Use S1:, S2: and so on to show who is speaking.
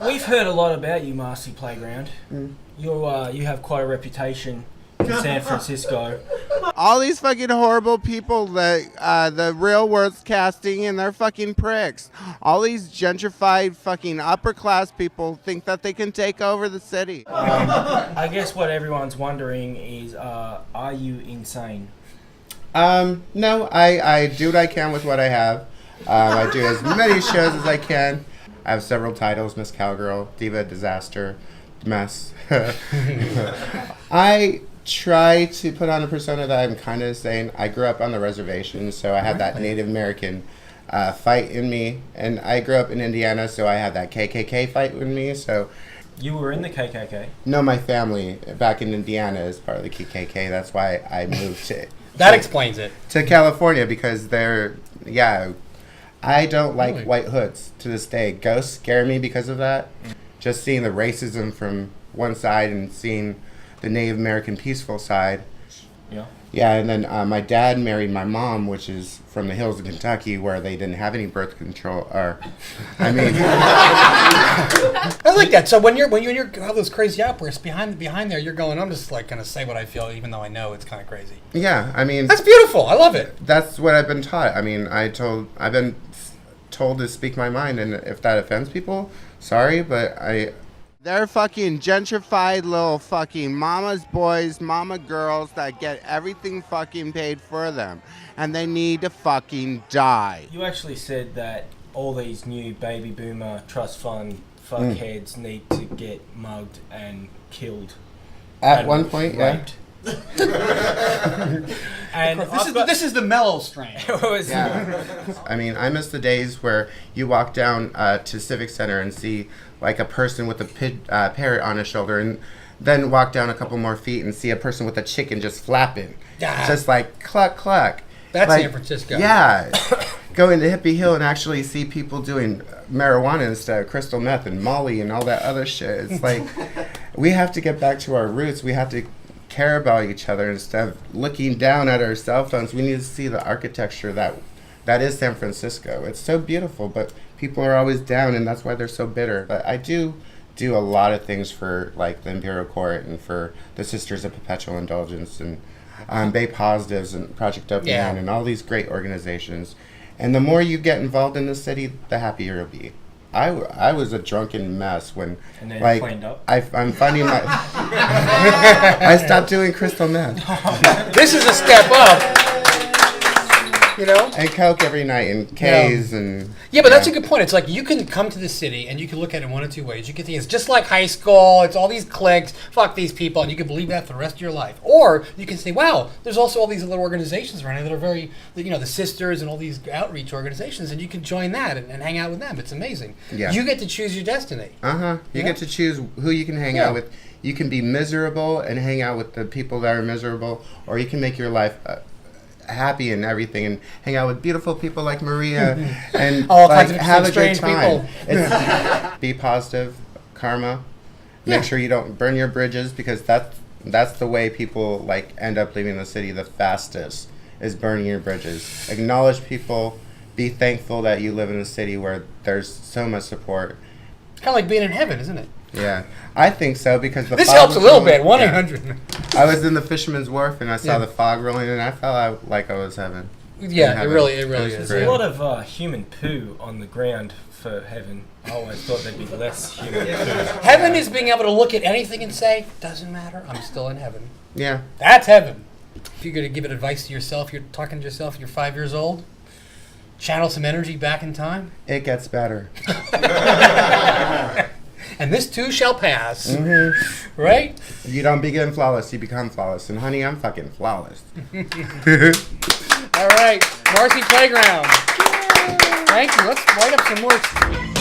S1: We've heard a lot about you, Marcy Playground. You have quite a reputation in San Francisco.
S2: All these fucking horrible people that the real world's casting, and they're fucking pricks. All these gentrified fucking upper class people think that they can take over the city.
S1: I guess what everyone's wondering is, are you insane?
S2: No, I do what I can with what I have. I do as many shows as I can. I have several titles: Miss Cowgirl, Diva, Disaster, Mess. I try to put on a persona that I'm kind of saying. I grew up on the reservation, so I had that Native American fight in me, and I grew up in Indiana, so I had that KKK fight in me. So
S1: You were in the KKK?
S2: No, my family back in Indiana is part of the KKK. That's why I moved to
S3: that explains it.
S2: To California, because I don't like white hoods to this day. Ghosts scare me because of that. Just seeing the racism from one side and seeing the Native American peaceful side.
S1: Yeah.
S2: Yeah, and then my dad married my mom, which is from the hills of Kentucky, where they didn't have any birth control. I
S3: like that. So when you have those crazy outbursts behind there, you're going, I'm just like gonna say what I feel, even though I know it's kind of crazy.
S2: Yeah, I mean,
S3: that's beautiful. I love it.
S2: That's what I've been taught. I mean, I've been told to speak my mind, and if that offends people, sorry, but they're fucking gentrified little fucking mama's boys, mama girls that get everything fucking paid for them. And they need to fucking die.
S1: You actually said that all these new baby boomer trust fund fuckheads need to get mugged and killed.
S2: At one point,
S1: raped. And
S3: this is the mellow strain.
S2: I mean, I miss the days where you walk down to Civic Center and see like a person with a parrot on his shoulder, and then walk down a couple more feet and see a person with a chicken just flapping. Just like cluck cluck.
S3: That's
S2: like,
S3: San Francisco.
S2: Yeah. Go into Hippie Hill and actually see people doing marijuana instead of crystal meth and Molly and all that other shit. It's like, we have to get back to our roots. We have to care about each other instead of looking down at our cell phones. We need to see the architecture that is San Francisco. It's so beautiful, but people are always down, and that's why they're so bitter. But I do a lot of things for like the Imperial Court and for the Sisters of Perpetual Indulgence and Bay Positives and Project Open Hand and all these great organizations. And the more you get involved in the city, the happier you'll be. I was a drunken mess when,
S1: and then
S2: like,
S1: cleaned up.
S2: I'm finding my. I stopped doing crystal meth.
S3: This is a step up. You know?
S2: And Coke every night and K's and...
S3: Yeah, but that's a good point. It's like you can come to the city and you can look at it in one of two ways. You can think it's just like high school, it's all these cliques, fuck these people, and you can believe that for the rest of your life. Or you can say, wow, there's also all these little organizations around here that are very, the sisters and all these outreach organizations, and you can join that and hang out with them. It's amazing.
S2: Yeah.
S3: You get to choose your destiny.
S2: You get to choose who you can hang out with. You can be miserable and hang out with the people that are miserable, or you can make your life... happy and everything, and hang out with beautiful people like Maria, and
S3: all
S2: like,
S3: kinds of
S2: have a good
S3: strange
S2: time.
S3: People.
S2: Be positive, karma. Make sure you don't burn your bridges, because that's the way people like end up leaving the city the fastest, is burning your bridges. Acknowledge people. Be thankful that you live in a city where there's so much support.
S3: It's kind of like being in heaven, isn't it?
S2: Yeah, I think so, because the
S3: this
S2: fog
S3: helps a little bit.
S2: 1-800. I was in the Fisherman's Wharf and I saw the fog rolling, and I felt like I was heaven.
S3: Yeah, it really is.
S1: There's a lot of human poo on the ground for heaven. I always thought there'd be less human poo.
S3: Heaven is being able to look at anything and say, doesn't matter, I'm still in heaven.
S2: Yeah.
S3: That's heaven. If you're going to give it advice to yourself, you're talking to yourself, you're 5 years old, channel some energy back in time.
S2: It gets better.
S3: And this too shall pass. Mm-hmm. Right?
S2: You don't begin flawless, you become flawless. And honey, I'm fucking flawless.
S3: All right. Marcy Playground. Thank you. Let's light up some more.